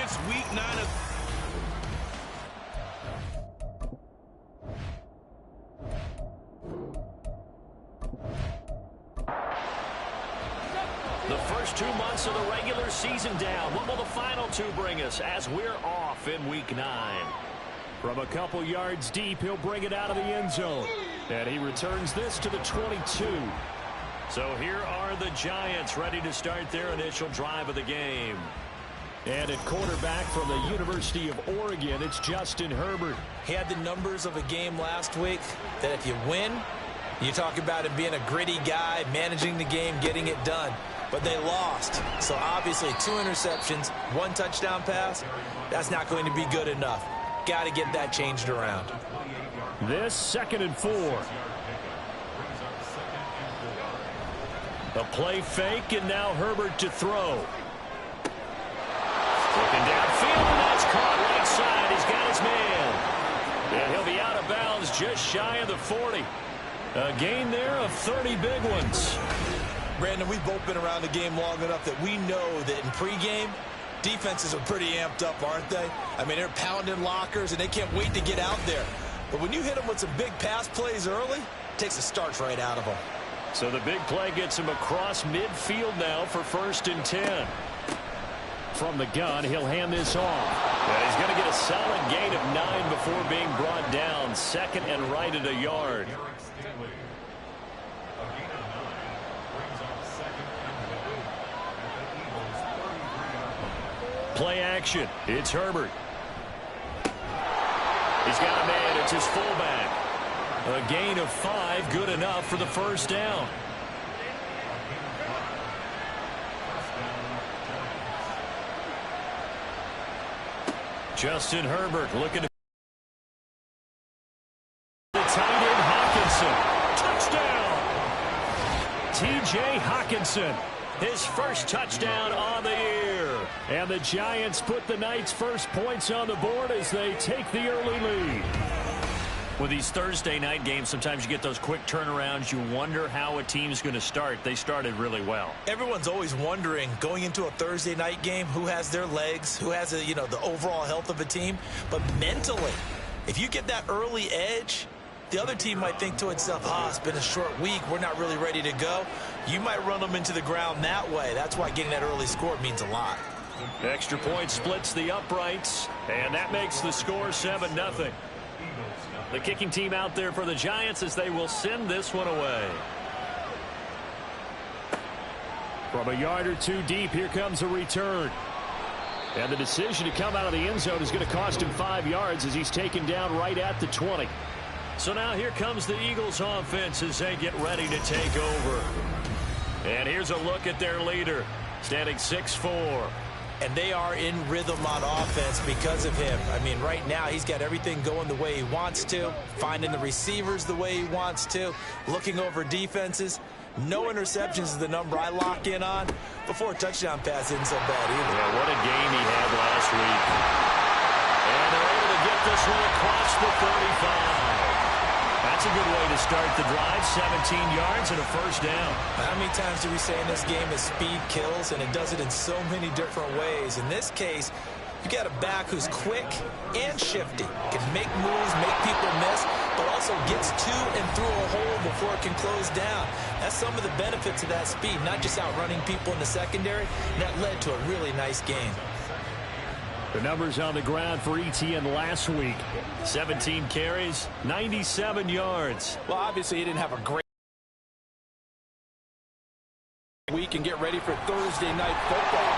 last week 9 of... The first 2 months of the regular season down. What will the final 2 bring us as we're off in week 9? From a couple yards deep, he'll bring it out of the end zone. And he returns this to the 22. So here are the Giants ready to start their initial drive of the game. And at quarterback from the University of Oregon, it's Justin Herbert. He had the numbers of a game last week that if you win, you talk about him being a gritty guy, managing the game, getting it done. But they lost. So obviously 2 interceptions, 1 touchdown pass, that's not going to be good enough. Got to get that changed around. This 2nd and 4. A play fake, and now Herbert to throw. Looking downfield, and that's caught right side. He's got his man. And he'll be out of bounds just shy of the 40. A gain there of 30 big ones. Brandon, we've both been around the game long enough that we know that in pregame, defenses are pretty amped up, aren't they? I mean, they're pounding lockers, and they can't wait to get out there. But when you hit them with some big pass plays early, it takes the starch right out of them. So the big play gets him across midfield now for 1st and 10. From the gun, he'll hand this off. And he's going to get a solid gain of 9 before being brought down. 2nd and right at a yard. Play action. It's Herbert. He's got a man. It's his fullback. A gain of 5, good enough for the 1st down. Justin Herbert looking to the tight end Hockenson. Touchdown. T.J. Hockenson. His first touchdown on the year. And the Giants put the Knights' first points on the board as they take the early lead. With these Thursday night games, sometimes you get those quick turnarounds. You wonder how a team's going to start. They started really well. Everyone's always wondering, going into a Thursday night game, who has their legs, who has the overall health of a team. But mentally, if you get that early edge, the other team might think to itself, it's been a short week. We're not really ready to go. You might run them into the ground that way. That's why getting that early score means a lot. Extra point splits the uprights, and that makes the score 7-0. The kicking team out there for the Giants as they will send this one away. From a yard or 2 deep, here comes a return. And the decision to come out of the end zone is going to cost him 5 yards as he's taken down right at the 20. So now here comes the Eagles offense as they get ready to take over. And here's a look at their leader, standing 6'4". And they are in rhythm on offense because of him. I mean, right now he's got everything going the way he wants to, finding the receivers the way he wants to, looking over defenses. No interceptions is the number I lock in on. Before a touchdown pass isn't so bad either. Yeah, what a game he had last week. And they're able to get this one across the 35. That's a good way to start the drive. 17 yards and a 1st down. How many times do we say in this game that speed kills, and it does it in so many different ways? In this case, you got a back who's quick and shifty, can make moves, make people miss, but also gets to and through a hole before it can close down. That's some of the benefits of that speed, not just outrunning people in the secondary. And that led to a really nice game. The numbers on the ground for Etienne last week. 17 carries, 97 yards. Well, obviously he didn't have a great week and get ready for Thursday night football.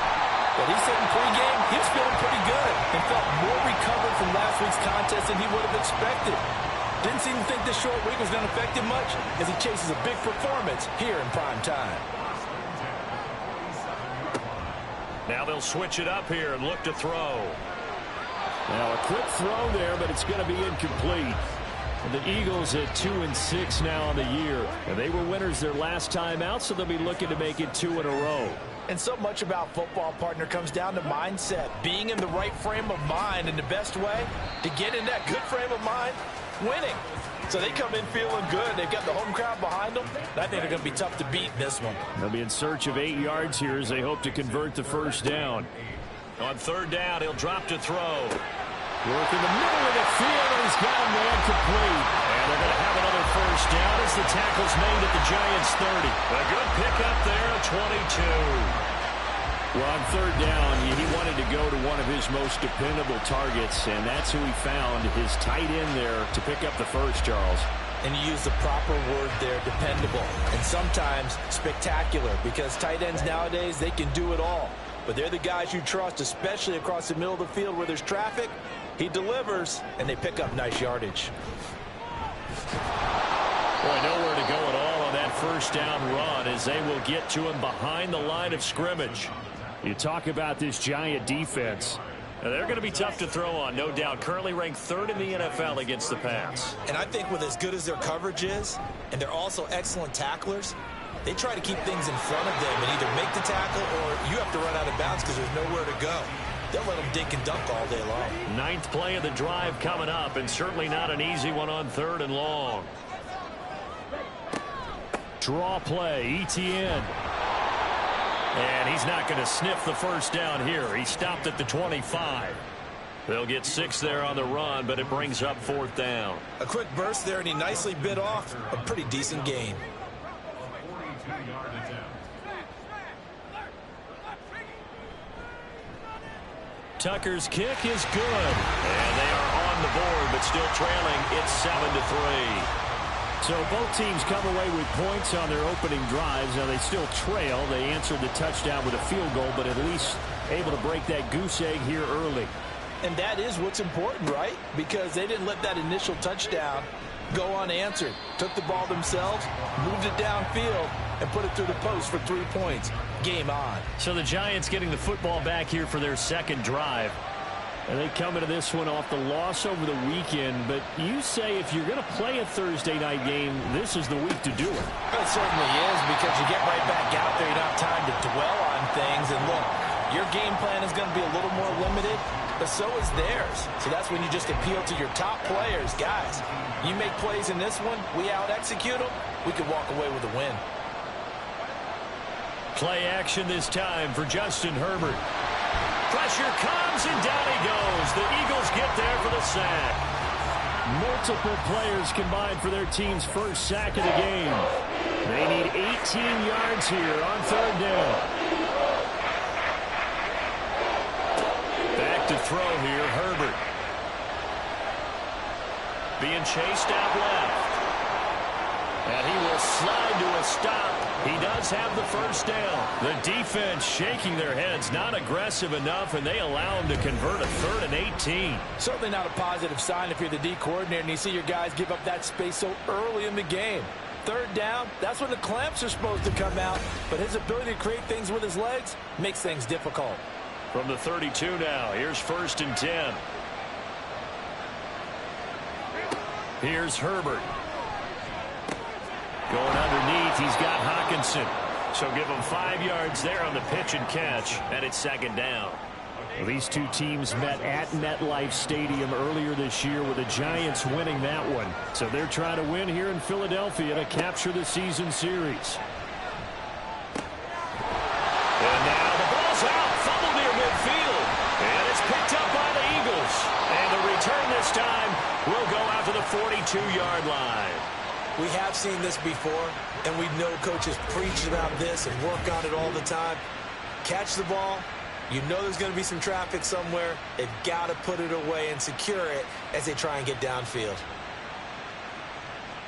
But he said in pregame he was feeling pretty good and felt more recovered from last week's contest than he would have expected. Didn't seem to think this short week was going to affect him much as he chases a big performance here in prime time. Now they'll switch it up here and look to throw. Now a quick throw there, but it's going to be incomplete. And the Eagles at 2-6 now on the year. And they were winners their last time out, so they'll be looking to make it 2 in a row. And so much about football, partner, comes down to mindset. Being in the right frame of mind, and the best way to get in that good frame of mind, winning. So they come in feeling good. They've got the home crowd behind them. I think they're going to be tough to beat in this one. They'll be in search of 8 yards here as they hope to convert the 1st down. On third down, he'll drop to throw. Work in the middle of the field, and he's got him there complete. And they're going to have another first down as the tackle's made at the Giants' 30. A good pickup there at 22. Well, on third down, he wanted to go to one of his most dependable targets, and that's who he found, his tight end there, to pick up the first, Charles. And you use the proper word there, dependable, and sometimes spectacular, because tight ends nowadays, they can do it all. But they're the guys you trust, especially across the middle of the field where there's traffic. He delivers, and they pick up nice yardage. Boy, nowhere to go at all on that first down run as they will get to him behind the line of scrimmage. You talk about this Giant defense. Now, they're going to be tough to throw on, no doubt. Currently ranked 3rd in the NFL against the pass. And I think with as good as their coverage is, and they're also excellent tacklers, they try to keep things in front of them and either make the tackle or you have to run out of bounds because there's nowhere to go. They'll let them dink and dunk all day long. 9th play of the drive coming up, and certainly not an easy one on 3rd and long. Draw play, Etienne. And he's not going to sniff the first down here. He stopped at the 25. They'll get 6 there on the run, but it brings up 4th down. A quick burst there, and he nicely bit off a pretty decent gain. Tucker's kick is good. And they are on the board, but still trailing. It's 7-3. So both teams come away with points on their opening drives. Now they still trail. They answered the touchdown with a field goal, but at least able to break that goose egg here early. And that is what's important, right? Because they didn't let that initial touchdown go unanswered. Took the ball themselves, moved it downfield, and put it through the post for 3 points. Game on. So the Giants getting the football back here for their second drive. And they come into this one off the loss over the weekend. But you say if you're going to play a Thursday night game, this is the week to do it. It certainly is, because you get right back out there. You don't have time to dwell on things. And look, your game plan is going to be a little more limited, but so is theirs. So that's when you just appeal to your top players. Guys, you make plays in this one, we out-execute them, we could walk away with a win. Play action this time for Justin Herbert. Pressure comes, and down he goes. The Eagles get there for the sack. Multiple players combined for their team's first sack of the game. They need 18 yards here on 3rd down. Back to throw here, Herbert. Being chased out left. And he will slide to a stop. He does have the first down. The defense shaking their heads, not aggressive enough, and they allow him to convert a 3rd and 18. Certainly not a positive sign if you're the D coordinator and you see your guys give up that space so early in the game. 3rd down, that's when the clamps are supposed to come out, but his ability to create things with his legs makes things difficult. From the 32 now, here's 1st and 10. Here's Herbert. Going underneath, he's got Hockenson. So give him 5 yards there on the pitch and catch, and it's 2nd down. Well, these two teams met at MetLife Stadium earlier this year with the Giants winning that one. So they're trying to win here in Philadelphia to capture the season series. And now the ball's out, fumbled near midfield, and it's picked up by the Eagles. And the return this time will go out to the 42-yard line. We have seen this before, and we know coaches preach about this and work on it all the time. Catch the ball. You know there's going to be some traffic somewhere. They've got to put it away and secure it as they try and get downfield.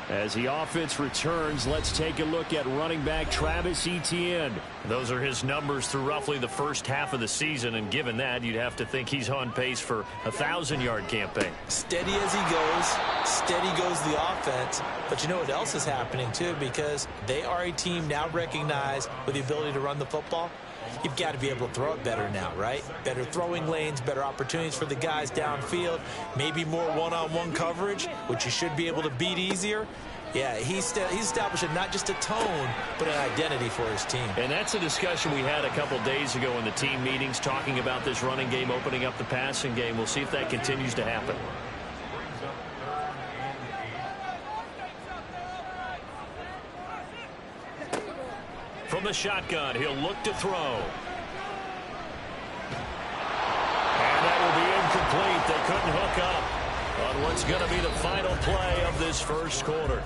As the offense returns, let's take a look at running back Travis Etienne. Those are his numbers through roughly the first half of the season, and given that, you'd have to think he's on pace for a 1,000-yard campaign. Steady as he goes, steady goes the offense. But you know what else is happening, too, because they are a team now recognized with the ability to run the football. You've got to be able to throw it better now, right? Better throwing lanes, better opportunities for the guys downfield, maybe more one-on-one coverage, which you should be able to beat easier. Yeah, he's establishing not just a tone, but an identity for his team. And that's a discussion we had a couple days ago in the team meetings, talking about this running game, opening up the passing game. We'll see if that continues to happen. From the shotgun, he'll look to throw. on what's going to be the final play of this first quarter.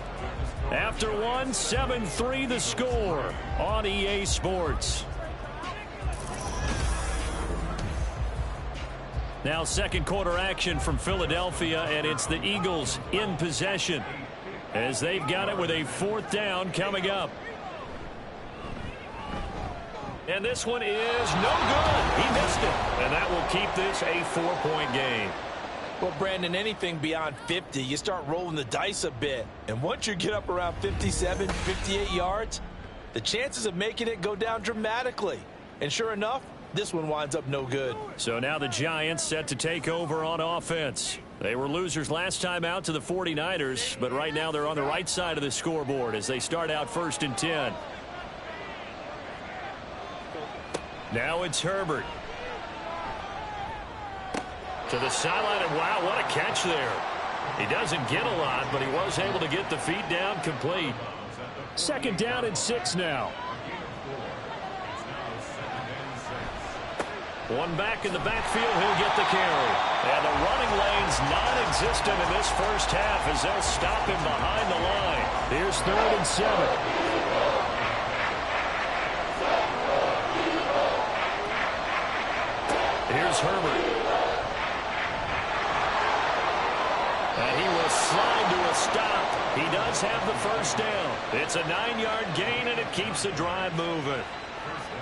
After one, 7-3 the score on EA Sports. Now second quarter action from Philadelphia, and it's the Eagles in possession as they've got it with a fourth down coming up. And this one is no good. He missed it. And that will keep this a 4-point game. Well, Brandon, anything beyond 50, you start rolling the dice a bit. And once you get up around 57, 58 yards, the chances of making it go down dramatically. And sure enough, this one winds up no good. So now the Giants set to take over on offense. They were losers last time out to the 49ers, but right now they're on the right side of the scoreboard as they start out 1st and 10. Now it's Herbert. To the sideline, and wow, what a catch there. He doesn't get a lot, but he was able to get the feet down complete. 2nd down and 6 now. One back in the backfield, he'll get the carry. And the running lane's non-existent in this first half as they'll stop him behind the line. Here's 3rd and 7. Here's Herbert. And he will slide to a stop. He does have the first down. It's a 9-yard gain, and it keeps the drive moving.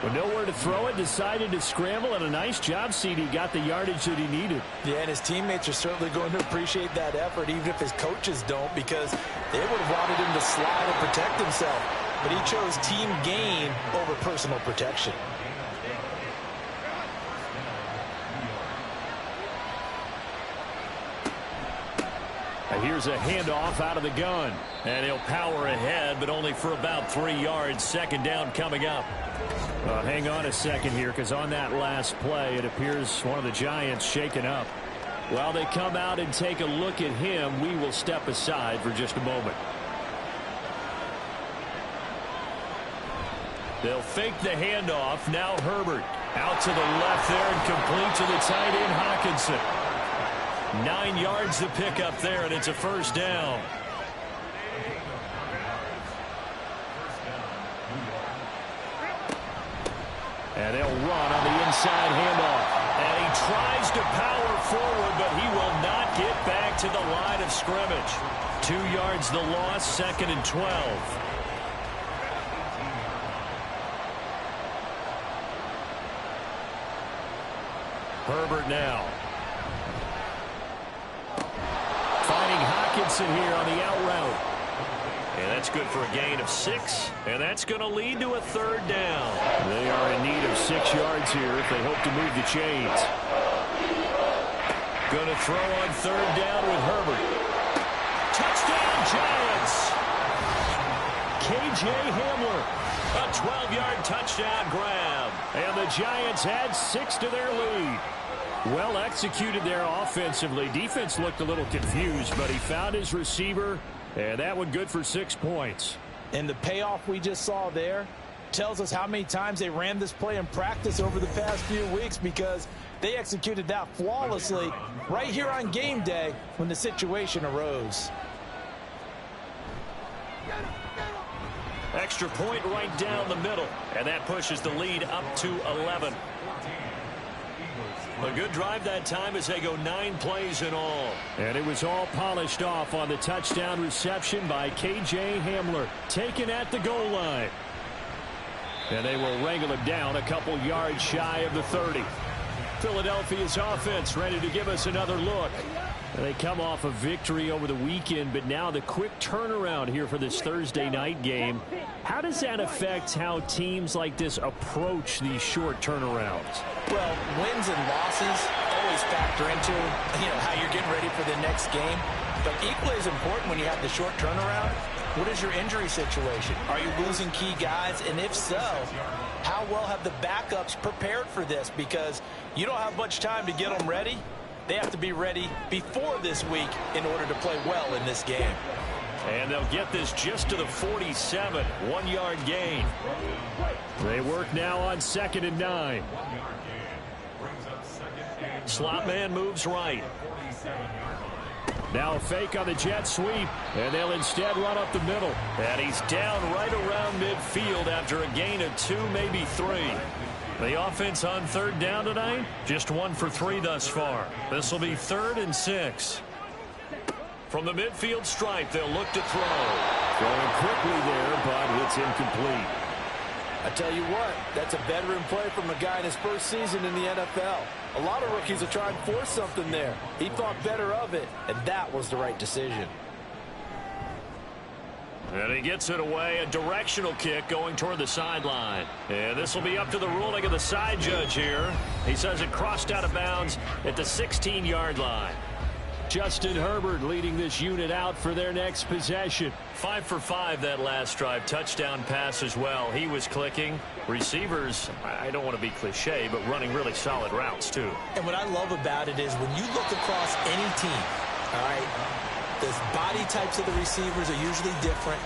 With nowhere to throw it, decided to scramble, and a nice job, CD. Got the yardage that he needed. Yeah, and his teammates are certainly going to appreciate that effort, even if his coaches don't, because they would have wanted him to slide and protect himself. But he chose team gain over personal protection. Here's a handoff out of the gun. And he'll power ahead, but only for about 3 yards. 2nd down coming up. Hang on a second here, because on that last play, it appears one of the Giants shaken up. While they come out and take a look at him, we will step aside for just a moment. They'll fake the handoff. Now Herbert out to the left there and complete to the tight end Hockenson. 9 yards to pick up there, and it's a 1st down. And they'll run on the inside handoff. And he tries to power forward, but he will not get back to the line of scrimmage. 2 yards the loss, 2nd and 12. Herbert now. Finding Hockenson here on the out route. And that's good for a gain of 6. And that's going to lead to a 3rd down. They are in need of 6 yards here if they hope to move the chains. Going to throw on 3rd down with Herbert. Touchdown, Giants! KJ Hamler. A 12-yard touchdown grab. And the Giants add 6 to their lead. Well executed there offensively. Defense looked a little confused, but he found his receiver, and that one good for 6 points. And the payoff we just saw there tells us how many times they ran this play in practice over the past few weeks, because they executed that flawlessly right here on game day when the situation arose. Extra point right down the middle, and that pushes the lead up to 11. A good drive that time as they go 9 plays in all. And it was all polished off on the touchdown reception by KJ Hamler, taken at the goal line. And they will wrangle him down a couple yards shy of the 30. Philadelphia's offense ready to give us another look. They come off a victory over the weekend, but now the quick turnaround here for this Thursday night game. How does that affect how teams like this approach these short turnarounds? Well, wins and losses always factor into, how you're getting ready for the next game. But equally as important when you have the short turnaround, what is your injury situation? Are you losing key guys? And if so, how well have the backups prepared for this? Because you don't have much time to get them ready. They have to be ready before this week in order to play well in this game. And they'll get this just to the 47, 1-yard gain. They work now on 2nd and 9. Slot man moves right. Now a fake on the jet sweep, and they'll instead run up the middle. And he's down right around midfield after a gain of 2, maybe 3. The offense on 3rd down tonight, just 1 for 3 thus far. This will be 3rd and 6. From the midfield stripe, they'll look to throw. Throwing quickly there, but it's incomplete. I tell you what, that's a veteran play from a guy in his first season in the NFL. A lot of rookies will try and force something there. He thought better of it, and that was the right decision. And he gets it away, a directional kick going toward the sideline. And this will be up to the ruling of the side judge here. He says it crossed out of bounds at the 16-yard line. Justin Herbert leading this unit out for their next possession. 5 for 5 that last drive. Touchdown pass as well. He was clicking. Receivers, I don't want to be cliche, but running really solid routes too. And what I love about it is when you look across any team, all right, the body types of the receivers are usually different.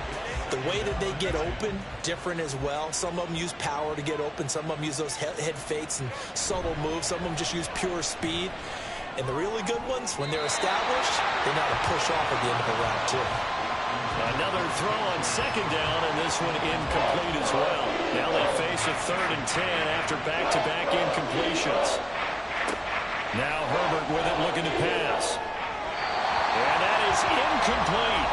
The way that they get open, different as well. Some of them use power to get open. Some of them use those head fakes and subtle moves. Some of them just use pure speed. And the really good ones, when they're established, they know how to push off at the end of the route, too. Another throw on 2nd down, and this one incomplete as well. Now they face a 3rd and 10 after back-to-back incompletions. Now Herbert with it, looking to pass. And that is incomplete.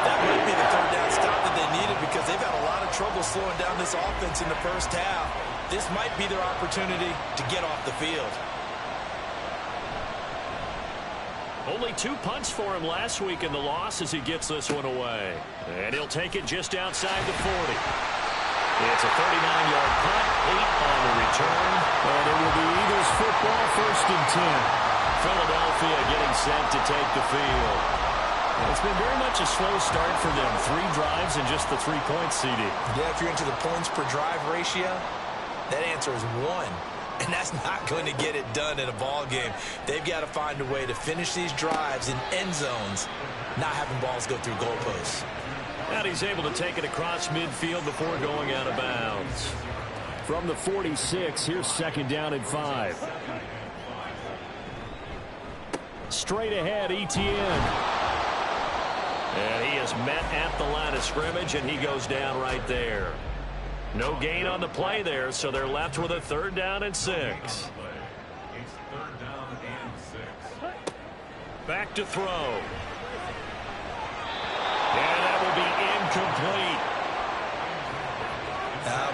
That might be the 3rd down stop that they needed because they've had a lot of trouble slowing down this offense in the first half. This might be their opportunity to get off the field. Only 2 punts for him last week in the loss as he gets this one away. And he'll take it just outside the 40. It's a 39-yard punt, 8 on the return. And it will be Eagles football, 1st and 10. Philadelphia getting set to take the field. It's been very much a slow start for them. 3 drives and just the 3 points, CD. Yeah, if you're into the points per drive ratio, that answer is 1. And that's not going to get it done in a ball game. They've got to find a way to finish these drives in end zones, not having balls go through goalposts. And he's able to take it across midfield before going out of bounds. From the 46, here's 2nd down and 5. Straight ahead, Etienne. And he is met at the line of scrimmage, and he goes down right there. No gain on the play there, so they're left with a 3rd down and 6. Back to throw. And that will be incomplete.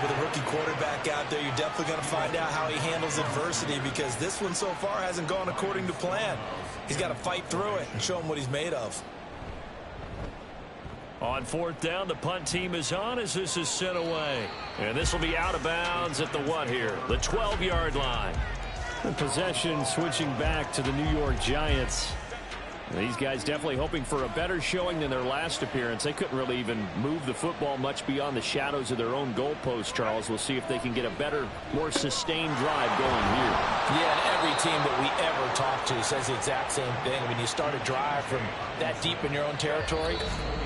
With a rookie quarterback out there, you're definitely going to find out how he handles adversity because this one so far hasn't gone according to plan. He's got to fight through it and show him what he's made of. On 4th down, the punt team is on as this is sent away. And this will be out of bounds at the what here? The 12-yard line. The possession switching back to the New York Giants. These guys definitely hoping for a better showing than their last appearance. They couldn't really even move the football much beyond the shadows of their own goalpost, Charles. We'll see if they can get a better, more sustained drive going here. Yeah, and every team that we ever talk to says the exact same thing. When you start a drive from that deep in your own territory,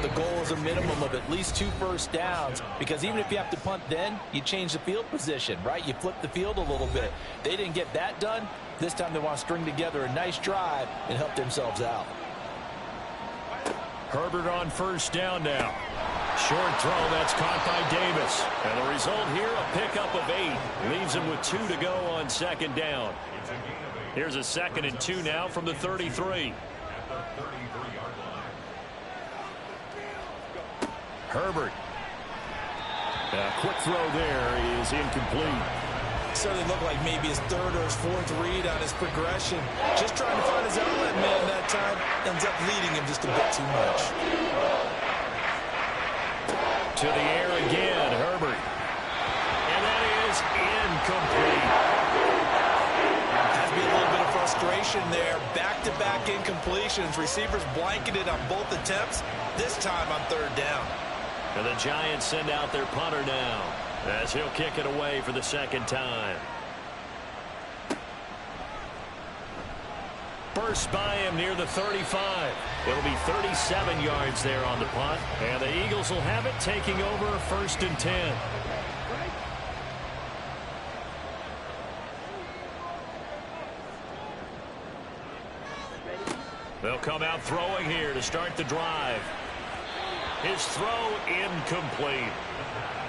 the goal is a minimum of at least 2 first downs because even if you have to punt then, you change the field position, right? You flip the field a little bit. They didn't get that done. This time they want to string together a nice drive and help themselves out. Herbert on 1st down now. Short throw, that's caught by Davis. And the result here, a pickup of 8. Leaves him with 2 to go on 2nd down. Here's a 2nd and 2 now from the 33. Herbert. A quick throw there is incomplete. Certainly looked like maybe his 3rd or his 4th read on his progression. Just trying to find his outlet man that time. Ends up leading him just a bit too much. To the air again, Herbert. And that is incomplete. Has to be a little bit of frustration there. Back-to-back incompletions. Receivers blanketed on both attempts. This time on 3rd down. And the Giants send out their punter now, as he'll kick it away for the 2nd time. Burst by him near the 35. It'll be 37 yards there on the punt. And the Eagles will have it, taking over 1st and 10. They'll come out throwing here to start the drive. His throw incomplete.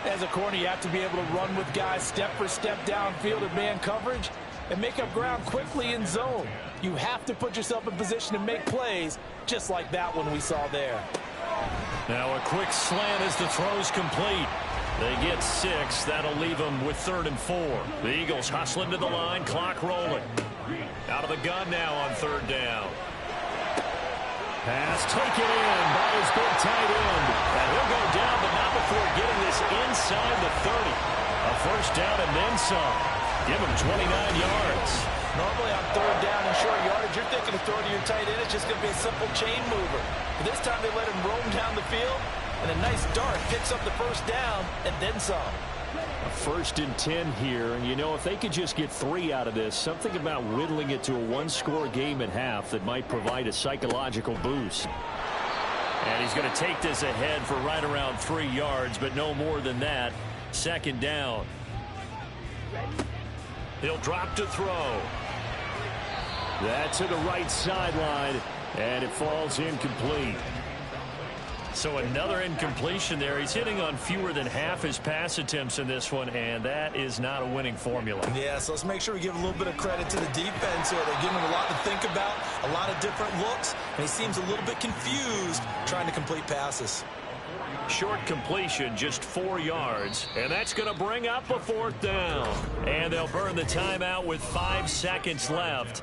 As a corner, you have to be able to run with guys step for step downfield in man coverage and make up ground quickly in zone. You have to put yourself in position to make plays, just like that one we saw there. Now a quick slant as the throw's complete. They get 6. That'll leave them with 3rd and 4. The Eagles hustling to the line, clock rolling. Out of the gun now on 3rd down. Pass taken in by his big tight end. And he'll go down, but not before getting this inside the 30. A first down and then some. Give him 29 yards. Normally on 3rd down and short yardage, you're thinking of throwing to your tight end. It's just going to be a simple chain mover. But this time they let him roam down the field, and a nice dart picks up the first down and then some. A 1st and 10 here, and you know, if they could just get 3 out of this, something about whittling it to a 1-score game at half that might provide a psychological boost. And he's going to take this ahead for right around 3 yards, but no more than that. 2nd down. He'll drop to throw. That's to the right sideline, and it falls incomplete. So another incompletion there. He's hitting on fewer than half his pass attempts in this one, and that is not a winning formula. Yeah, so let's make sure we give a little bit of credit to the defense here. They're giving him a lot to think about, a lot of different looks, and he seems a little bit confused trying to complete passes. Short completion, just 4 yards, and that's going to bring up a 4th down. And they'll burn the timeout with 5 seconds left.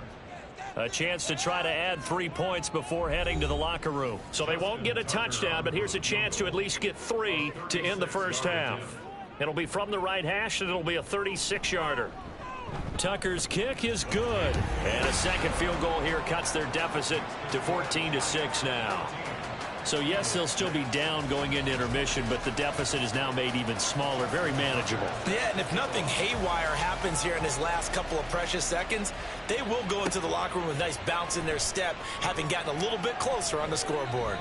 A chance to try to add 3 points before heading to the locker room. So they won't get a touchdown, but here's a chance to at least get 3 to end the first half. It'll be from the right hash, and it'll be a 36-yarder. Tucker's kick is good. And a second field goal here cuts their deficit to 14-6 now. So, yes, they'll still be down going into intermission, but the deficit is now made even smaller, very manageable. Yeah, and if nothing haywire happens here in his last couple of precious seconds, they will go into the locker room with a nice bounce in their step, having gotten a little bit closer on the scoreboard.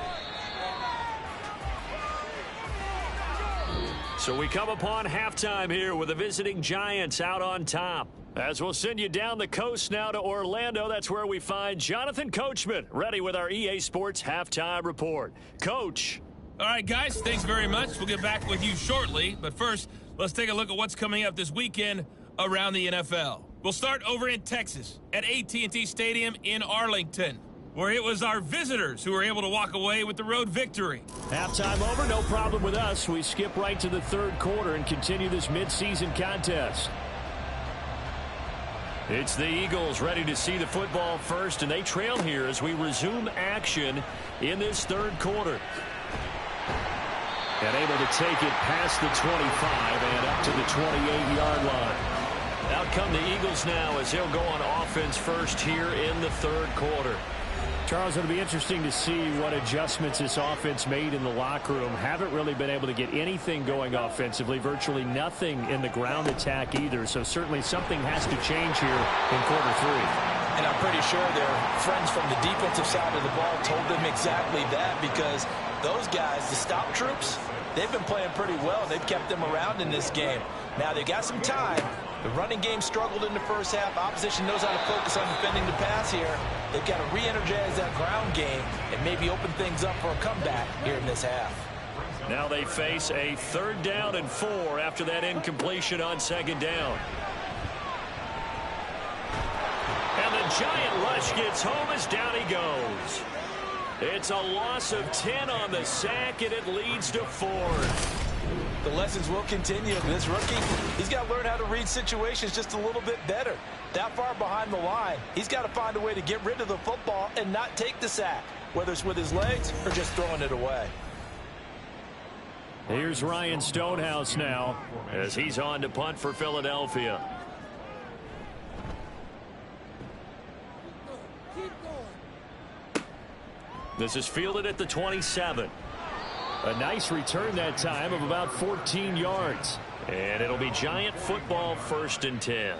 So we come upon halftime here with the visiting Giants out on top. As we'll send you down the coast now to Orlando, that's where we find Jonathan Coachman, ready with our EA Sports Halftime Report. Coach. All right, guys, thanks very much. We'll get back with you shortly. But first, let's take a look at what's coming up this weekend around the NFL. We'll start over in Texas at AT&T Stadium in Arlington, where it was our visitors who were able to walk away with the road victory. Halftime over, no problem with us. We skip right to the 3rd quarter and continue this midseason contest. It's the Eagles ready to see the football first, and they trail here as we resume action in this 3rd quarter. And able to take it past the 25 and up to the 28-yard line. Out come the Eagles now as they'll go on offense first here in the 3rd quarter. Charles, it'll be interesting to see what adjustments this offense made in the locker room. Haven't really been able to get anything going offensively, virtually nothing in the ground attack either. So certainly something has to change here in quarter 3. And I'm pretty sure their friends from the defensive side of the ball told them exactly that, because those guys, the stop troops, they've been playing pretty well. They've kept them around in this game. Now they got some time. The running game struggled in the first half. Opposition knows how to focus on defending the pass here. They've got to re-energize that ground game and maybe open things up for a comeback here in this half. Now they face a 3rd down and 4 after that incompletion on 2nd down. And the giant rush gets home as down he goes. It's a loss of 10 on the sack, and it leads to 4th. The lessons will continue. This rookie, he's got to learn how to read situations just a little bit better. That far behind the line, he's got to find a way to get rid of the football and not take the sack, whether it's with his legs or just throwing it away. Here's Ryan Stonehouse now as he's on to punt for Philadelphia. This is fielded at the 27. A nice return that time of about 14 yards. And it'll be Giant football 1st and 10.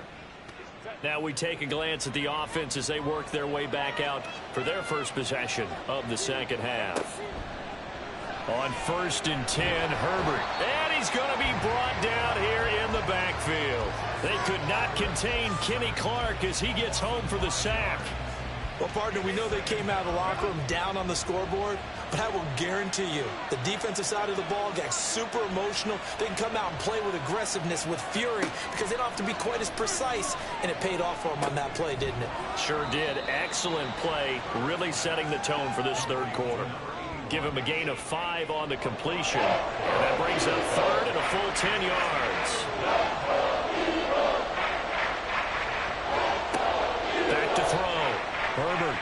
Now we take a glance at the offense as they work their way back out for their first possession of the 2nd half. On 1st and 10, Herbert. And he's going to be brought down here in the backfield. They could not contain Kenny Clark as he gets home for the sack. Well, partner, we know they came out of the locker room down on the scoreboard, but I will guarantee you the defensive side of the ball got super emotional. They can come out and play with aggressiveness, with fury, because they don't have to be quite as precise, and it paid off for them on that play, didn't it? Sure did. Excellent play, really setting the tone for this third quarter. Give him a gain of 5 on the completion. And that brings up third and a full 10 yards. Back to throw. Herbert.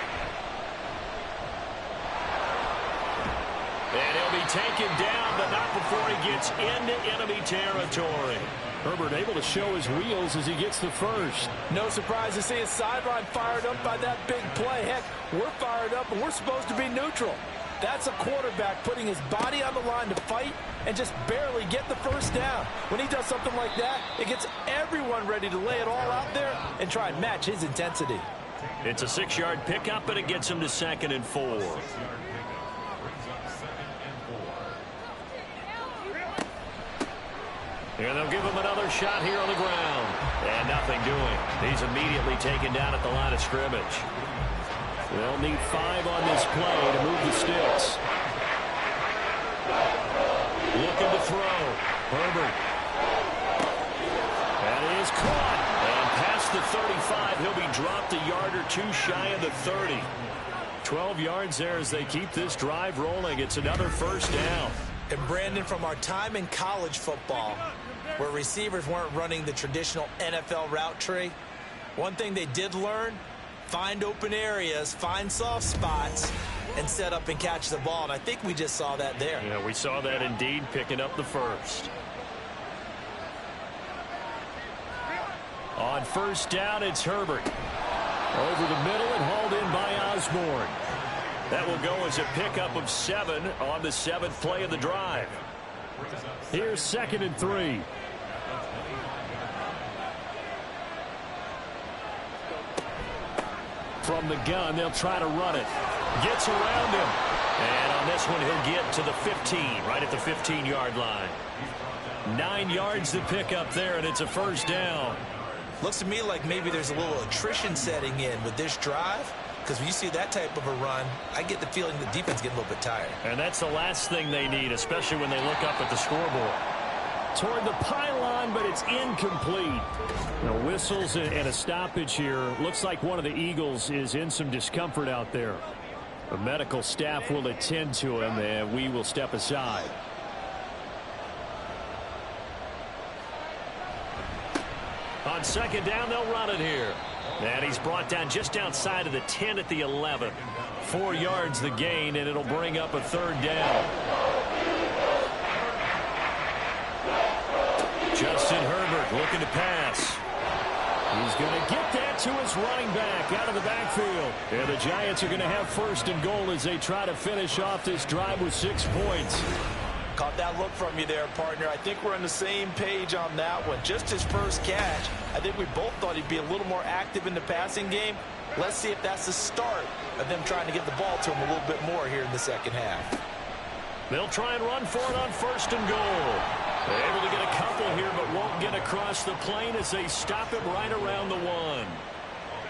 And he'll be taken down, but not before he gets into enemy territory. Herbert able to show his wheels as he gets the first. No surprise to see his sideline fired up by that big play. Heck, we're fired up, and we're supposed to be neutral. That's a quarterback putting his body on the line to fight and just barely get the first down. When he does something like that, it gets everyone ready to lay it all out there and try and match his intensity. It's a 6-yard pickup, and it gets him to 2nd and 4. And they'll give him another shot here on the ground. And nothing doing. He's immediately taken down at the line of scrimmage. They'll need 5 on this play to move the sticks. Looking to throw. Herbert. That is caught. And past the 35, he'll be dropped a yard or 2 shy of the 30. 12 yards there as they keep this drive rolling. It's another first down. And Brandon, from our time in college football, where receivers weren't running the traditional NFL route tree, one thing they did learn: find open areas, find soft spots, and set up and catch the ball. And I think we just saw that there. Yeah, we saw that indeed, picking up the first. On first down, it's Herbert. Over the middle and hauled in by Osborne. That will go as a pickup of 7 on the 7th play of the drive. Here's 2nd and 3. From the gun, they'll try to run it. Gets around him. And on this one, he'll get to the 15, right at the 15-yard line. 9 yards to pick up there, and it's a first down. Looks to me like maybe there's a little attrition setting in with this drive, because when you see that type of a run, I get the feeling the defense getting a little bit tired. And that's the last thing they need, especially when they look up at the scoreboard. Toward the pylon, but it's incomplete. No whistles and a stoppage here. Looks like one of the Eagles is in some discomfort out there. The medical staff will attend to him, and we will step aside. On second down, they'll run it here. And he's brought down just outside of the 10 at the 11. 4 yards the gain, and it'll bring up a third down. Justin Herbert looking to pass. He's going to get that to his running back out of the backfield. And the Giants are going to have 1st and goal as they try to finish off this drive with 6 points. Caught that look from you there, partner. I think we're on the same page on that one. Just his first catch, I think we both thought he'd be a little more active in the passing game. Let's see if that's the start of them trying to get the ball to him a little bit more here in the second half. They'll try and run for it on 1st and goal. They're able to get a couple here, but won't get across the plane as they stop it right around the 1.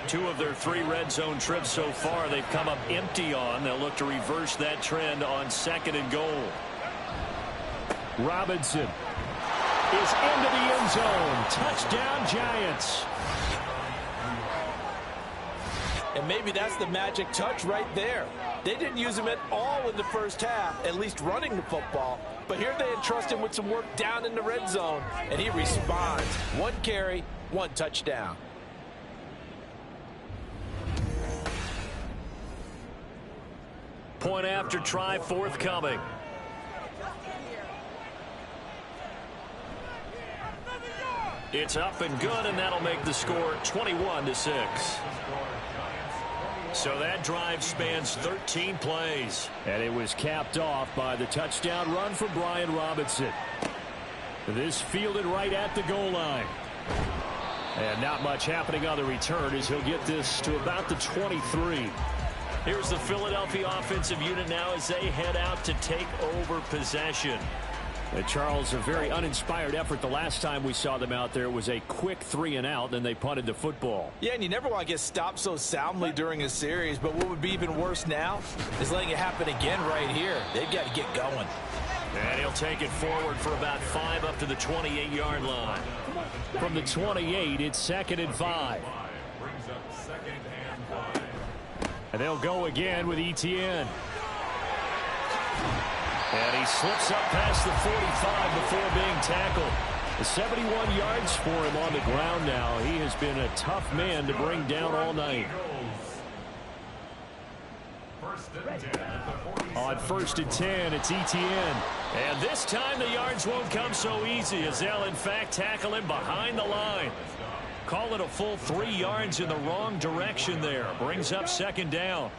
2 of their 3 red zone trips so far they've come up empty on. They'll look to reverse that trend on 2nd and goal. Robinson is into the end zone. Touchdown, Giants. And maybe that's the magic touch right there. They didn't use him at all in the first half, at least running the football. But here they entrust him with some work down in the red zone, and he responds. 1 carry, 1 touchdown. Point after try forthcoming. It's up and good, and that'll make the score 21-6. So that drive spans 13 plays. And it was capped off by the touchdown run from Brian Robinson. This fielded right at the goal line. And not much happening on the return as he'll get this to about the 23. Here's the Philadelphia offensive unit now as they head out to take over possession. And Charles, a very uninspired effort the last time we saw them out there. It was a quick 3-and-out, then they punted the football. Yeah, and you never want to get stopped so soundly during a series, but what would be even worse now is letting it happen again right here. They've got to get going. And he'll take it forward for about 5 up to the 28-yard line. From the 28, it's 2nd and 5. And they'll go again with Etienne. And he slips up past the 45 before being tackled. 71 yards for him on the ground now. He has been a tough man to bring down all night. On 1st and 10, it's Etienne. And this time the yards won't come so easy as they'll in fact tackle him behind the line. Call it a full 3 yards in the wrong direction there. Brings up 2nd down.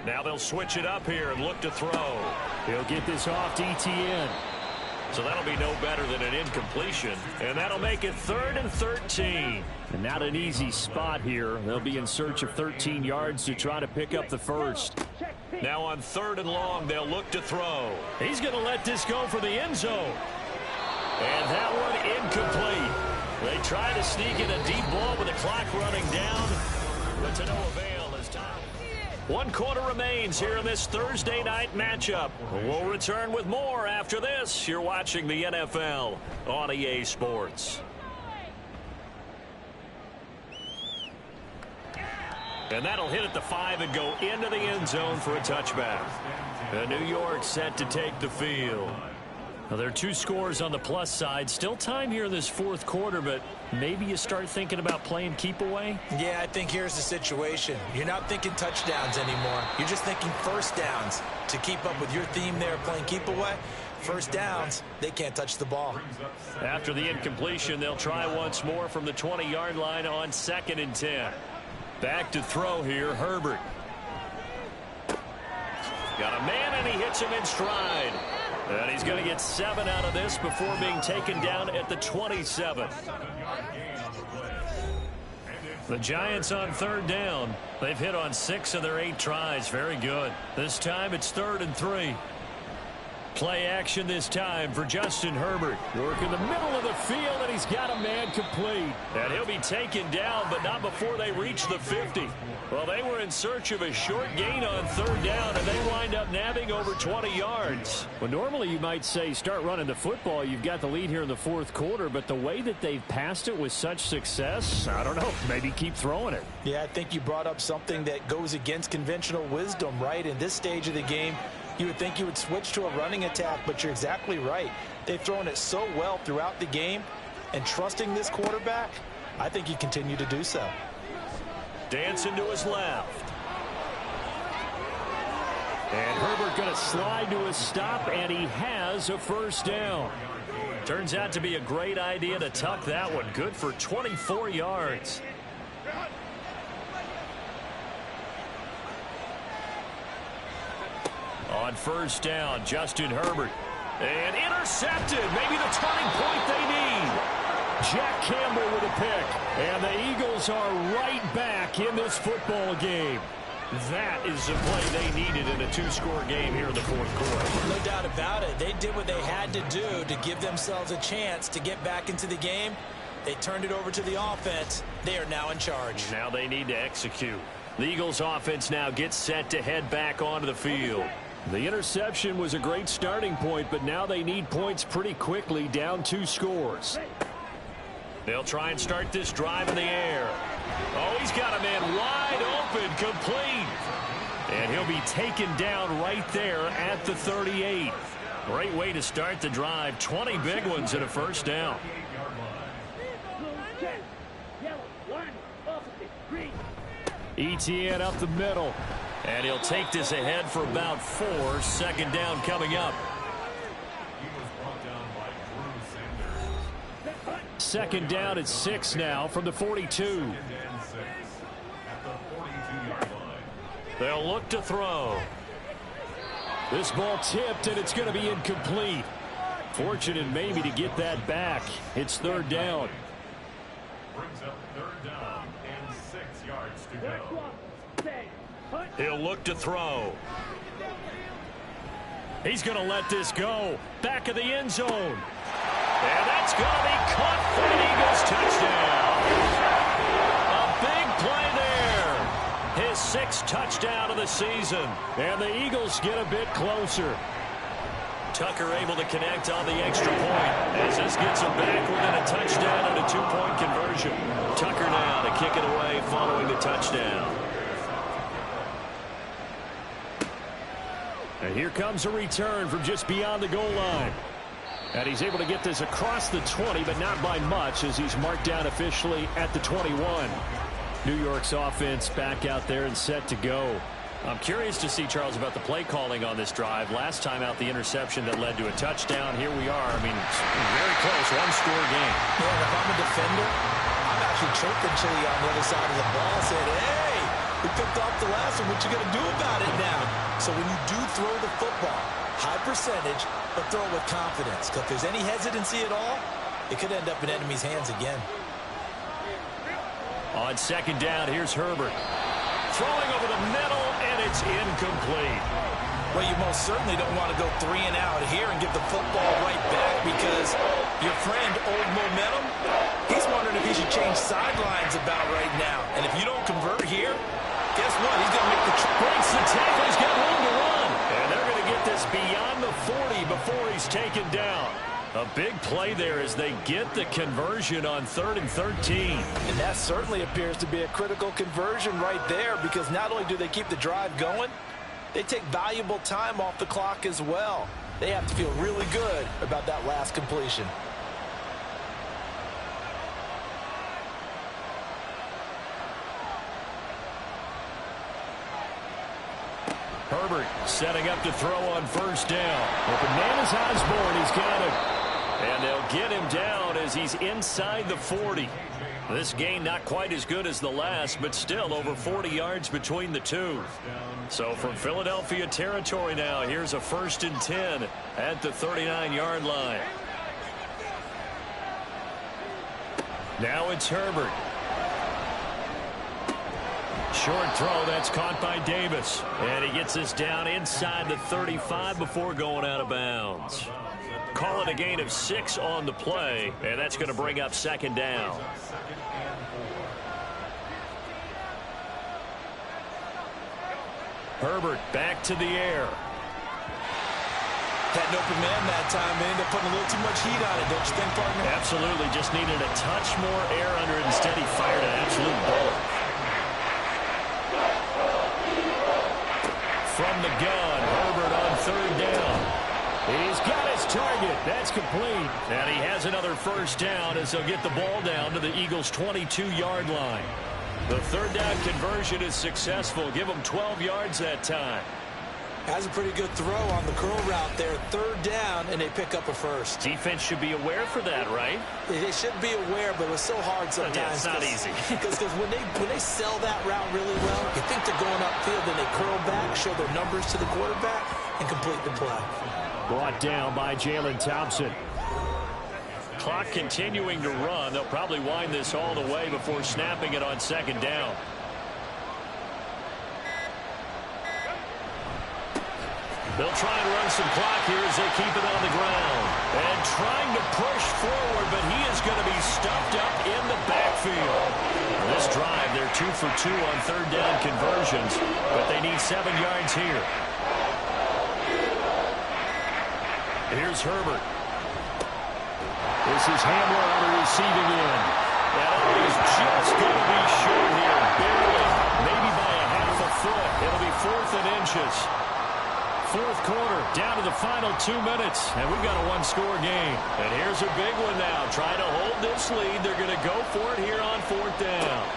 Now they'll switch it up here and look to throw. He'll get this off to Etienne. So that'll be no better than an incompletion. And that'll make it 3rd and 13. And not an easy spot here. They'll be in search of 13 yards to try to pick up the first. Now on 3rd and long, they'll look to throw. He's going to let this go for the end zone. And that one incomplete. They try to sneak in a deep ball with the clock running down, but to no avail as time. 1 quarter remains here in this Thursday night matchup. We'll return with more after this. You're watching the NFL on EA Sports. And that'll hit at the 5 and go into the end zone for a touchback. And New York set to take the field. Now, there are 2 scores on the plus side. Still time here in this 4th quarter, but maybe you start thinking about playing keep away? Yeah, I think here's the situation. You're not thinking touchdowns anymore. You're just thinking first downs. To keep up with your theme there, playing keep away, first downs, they can't touch the ball. After the incompletion, they'll try once more from the 20-yard line on 2nd and 10. Back to throw here, Herbert. Got a man, and he hits him in stride. And he's going to get 7 out of this before being taken down at the 27. The Giants on 3rd down. They've hit on 6 of their 8 tries. Very good. This time it's 3rd and 3. Play action this time for Justin Herbert. Work in the middle of the field, and he's got a man complete. And he'll be taken down, but not before they reach the 50. Well, they were in search of a short gain on 3rd down, and they wind up nabbing over 20 yards. Well, normally you might say start running the football. You've got the lead here in the 4th quarter, but the way that they've passed it with such success, I don't know, maybe keep throwing it. Yeah, I think you brought up something that goes against conventional wisdom, right? In this stage of the game, you would think you would switch to a running attack, but you're exactly right. They've thrown it so well throughout the game, and trusting this quarterback, I think you continue to do so. Dancing to his left. And Herbert going to slide to a stop, and he has a first down. Turns out to be a great idea to tuck that one. Good for 24 yards. On 1st down, Justin Herbert. And intercepted. Maybe the turning point they need. Jack Campbell with a pick. And the Eagles are right back in this football game. That is the play they needed in a 2-score game here in the 4th quarter. No doubt about it. They did what they had to do to give themselves a chance to get back into the game. They turned it over to the offense. They are now in charge. Now they need to execute. The Eagles offense now gets set to head back onto the field. The interception was a great starting point, but now they need points pretty quickly, down 2 scores. They'll try and start this drive in the air. Oh, he's got a man wide open, complete. And he'll be taken down right there at the 38. Great way to start the drive. 20 big ones and a first down. Etienne up the middle. And he'll take this ahead for about 4. 2nd down coming up. 2nd down at 6 now from the 42. They'll look to throw. This ball tipped, and it's going to be incomplete. Fortunate maybe to get that back. It's 3rd down. Brings up 3rd down and 6 yards to go. He'll look to throw. He's going to let this go. Back of the end zone. And that's going to be caught for an Eagles touchdown. A big play there. His 6th touchdown of the season. And the Eagles get a bit closer. Tucker able to connect on the extra point as this gets him back within a touchdown and a 2-point conversion. Tucker now to kick it away following the touchdown. And here comes a return from just beyond the goal line. And he's able to get this across the 20, but not by much as he's marked down officially at the 21. New York's offense back out there and set to go. I'm curious to see, Charles, about the play calling on this drive. Last time out, the interception that led to a touchdown. Here we are. I mean, it's very close, one-score game. Yeah, and if I'm a defender, I'm actually chirping Chili on the other side of the ball, saying, hey, we picked off the last one. What you going to do about it now? So when you do throw the football, high percentage, but throw it with confidence. Because if there's any hesitancy at all, it could end up in enemy's hands again. On 2nd down, here's Herbert. Throwing over the middle, and it's incomplete. Well, you most certainly don't want to go 3 and out here and give the football right back because your friend, Old Momentum, he's wondering if he should change sidelines about right now. And if you don't convert here, guess what? He's going to make the breaks the tackle. He's got room to run. And they're going to get this beyond the 40 before he's taken down. A big play there as they get the conversion on 3rd and 13. And that certainly appears to be a critical conversion right there because not only do they keep the drive going, they take valuable time off the clock as well. They have to feel really good about that last completion. Herbert setting up to throw on 1st down. Open man is Osborne. He's got it. And they'll get him down as he's inside the 40. This gain not quite as good as the last, but still over 40 yards between the two. So from Philadelphia territory now, here's a 1st and 10 at the 39-yard line. Now it's Herbert. Short throw, that's caught by Davis. And he gets this down inside the 35 before going out of bounds. Call it a gain of 6 on the play, and that's going to bring up 2nd down. Herbert back to the air. Had an open man that time. They ended up putting a little too much heat on it, don't you think, partner? Absolutely. Just needed a touch more air under it. Instead, he fired an absolute bullet. From the gun, Herbert on 3rd down. He's got his target. That's complete. And he has another 1st down as they'll get the ball down to the Eagles' 22-yard line. The 3rd down conversion is successful. Give them 12 yards that time. Has a pretty good throw on the curl route there. 3rd down, and they pick up a 1st. Defense should be aware for that, right? They should be aware, but it's so hard sometimes. Yeah, it's not easy. Because when they sell that route really well, you think they're going upfield, then they curl back, show their numbers to the quarterback, and complete the play. Brought down by Jalen Thompson. Clock continuing to run. They'll probably wind this all the way before snapping it on 2nd down. They'll try and run some clock here as they keep it on the ground. And trying to push forward, but he is going to be stuffed up in the backfield. This drive, they're 2 for 2 on 3rd down conversions, but they need 7 yards here. Here's Herbert. This is Hamler on the receiving end. And he's just going to be short here, barely, maybe by a half a foot. It'll be 4th and inches. 4th quarter, down to the final 2 minutes, and we've got a 1-score game. And here's a big one now. Trying to hold this lead. They're going to go for it here on 4th down.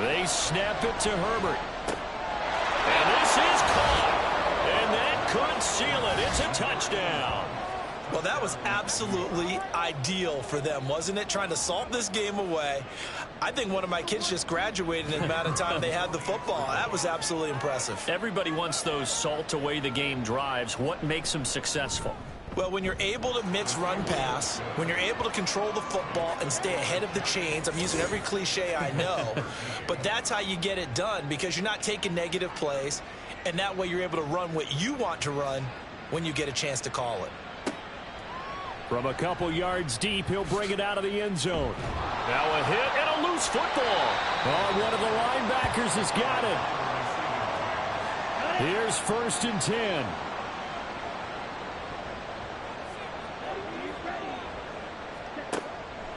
They snap it to Herbert. And this is caught. And that could seal it. It's a touchdown. Well, that was absolutely ideal for them, wasn't it? Trying to salt this game away. I think one of my kids just graduated in the amount of time they had the football. That was absolutely impressive. Everybody wants those salt away the game drives. What makes them successful? Well, when you're able to mix run pass, when you're able to control the football and stay ahead of the chains, I'm using every cliche I know, but that's how you get it done because you're not taking negative plays, and that way you're able to run what you want to run when you get a chance to call it. From a couple yards deep, he'll bring it out of the end zone. Now a hit and a loose football. Oh, one of the linebackers has got it. Here's 1st and 10.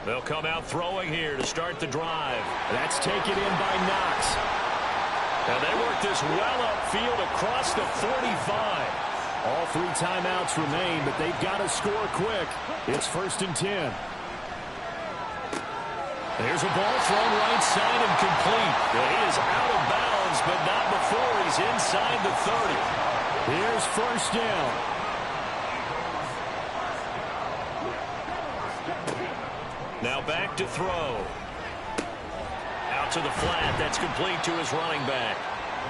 They'll come out throwing here to start the drive. That's taken in by Knox. And they work this well upfield across the 45. All 3 timeouts remain, but they've got to score quick. It's 1st and 10. There's a ball thrown right side and complete. He is out of bounds, but not before he's inside the 30. Here's 1st down. Now back to throw. Out to the flat. That's complete to his running back.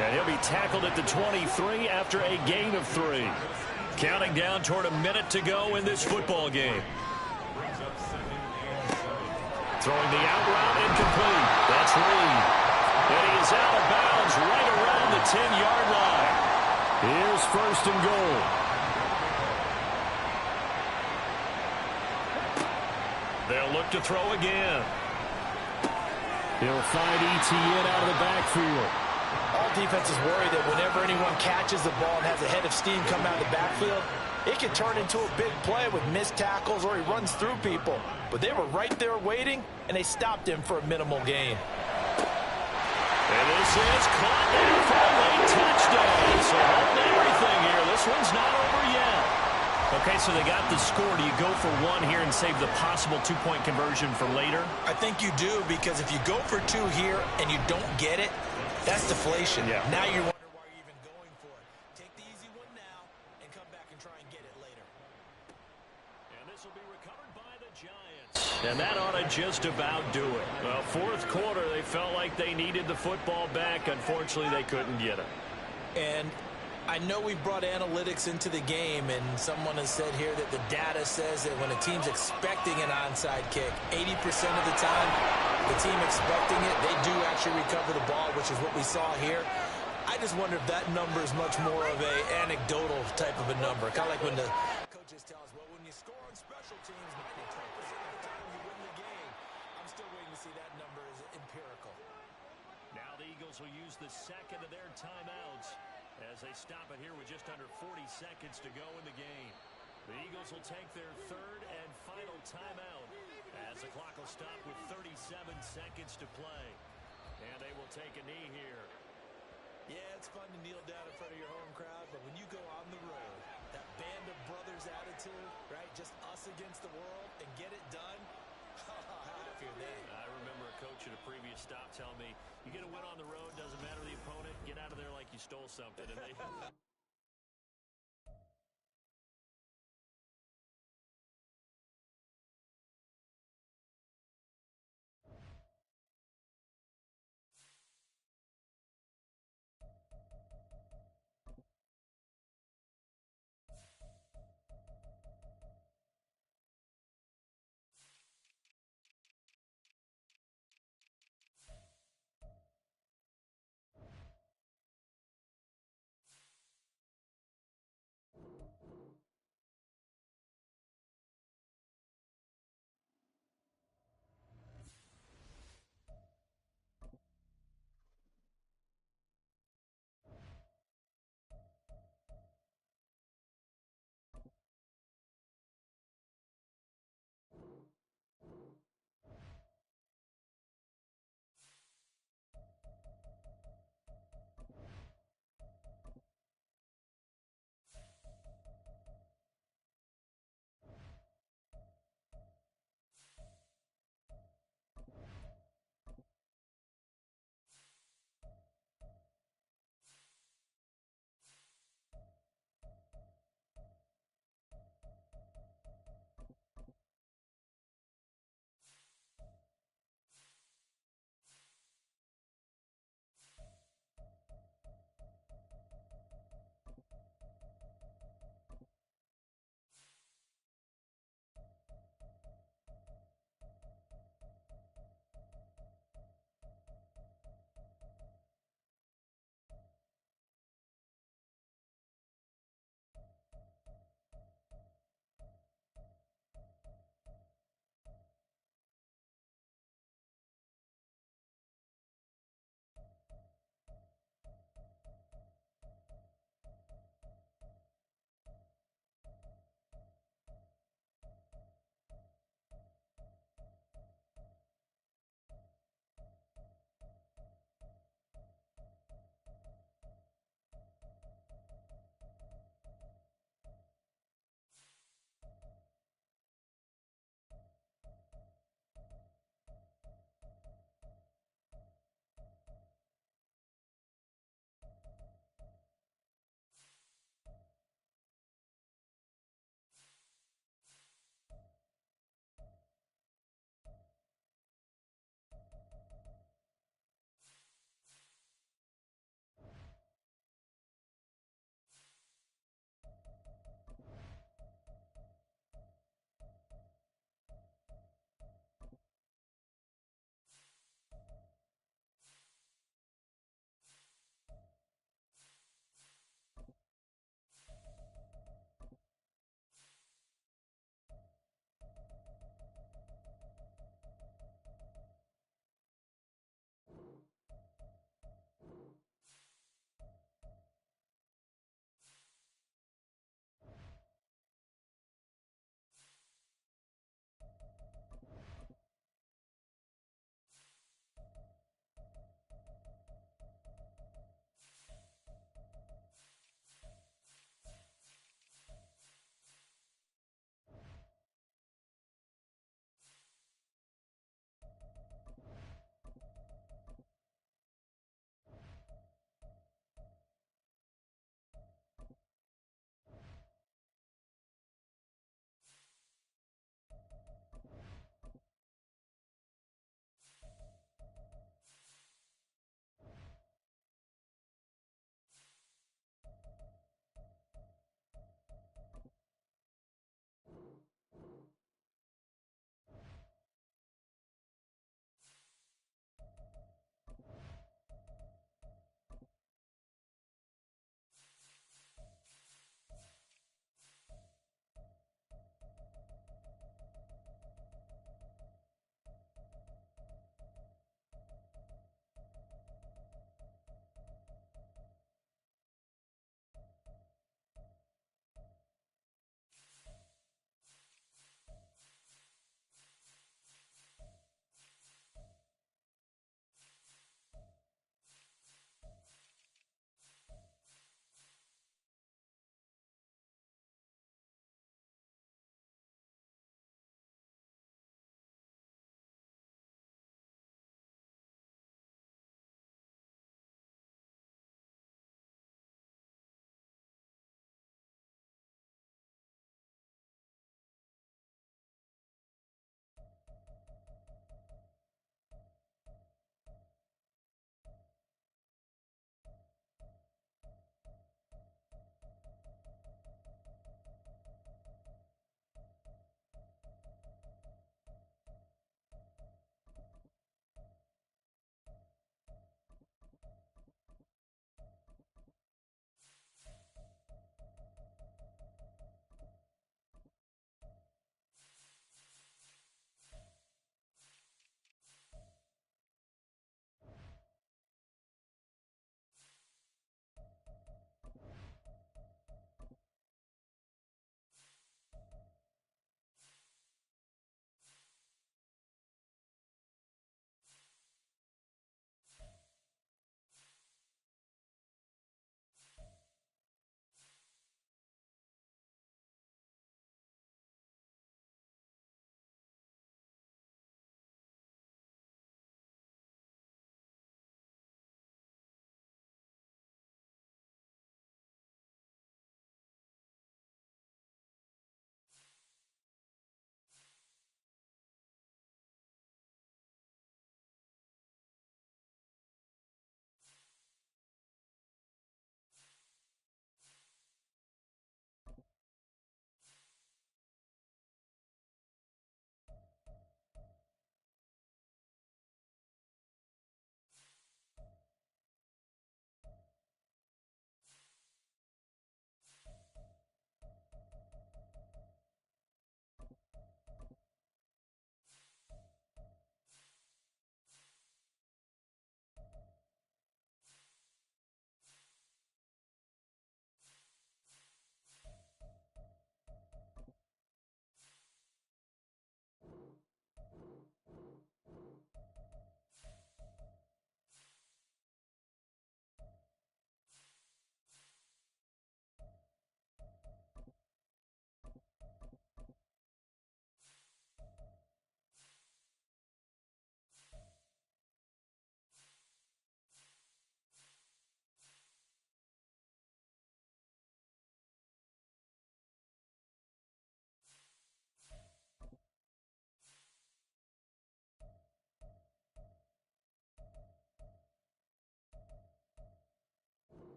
And he'll be tackled at the 23 after a gain of 3. Counting down toward a minute to go in this football game. Throwing the out route incomplete. That's Reed. And he is out of bounds right around the 10-yard line. Here's 1st and goal. They'll look to throw again. He'll find Etienne out of the backfield. All defenses worry that whenever anyone catches the ball and has a head of steam come out of the backfield, it can turn into a big play with missed tackles or he runs through people. But they were right there waiting, and they stopped him for a minimal gain. And this is caught down for a late touchdown. So holding everything here. This one's not over yet. Okay, so they got the score. Do you go for 1 here and save the possible 2-point conversion for later? I think you do, because if you go for 2 here and you don't get it, that's deflation. Yeah. Now you wonder why you're even going for it. Take the easy one now and come back and try and get it later. And this will be recovered by the Giants. And that ought to just about do it. Well, 4th quarter, they felt like they needed the football back. Unfortunately, they couldn't get it. And I know we brought analytics into the game, and someone has said here that the data says that when a team's expecting an onside kick, 80% of the time, the team expecting it, they do actually recover the ball, which is what we saw here. I just wonder if that number is much more of a anecdotal type of a number. Kind of like when the coaches tell us, well, when you score on special teams, 93% of the time you win the game. I'm still waiting to see that number is empirical. Now the Eagles will use the second of their timeouts as they stop it here with just under 40 seconds to go in the game. The Eagles will take their 3rd and final timeout as the clock will stop with 37 seconds to play. And they will take a knee here. Yeah, it's fun to kneel down in front of your home crowd, but when you go on the road, that band of brothers attitude, right, just us against the world, and get it done, how happy are they? I remember a coach at a previous stop telling me, you get a win on the road, doesn't matter the opponent, get out of there like you stole something. And they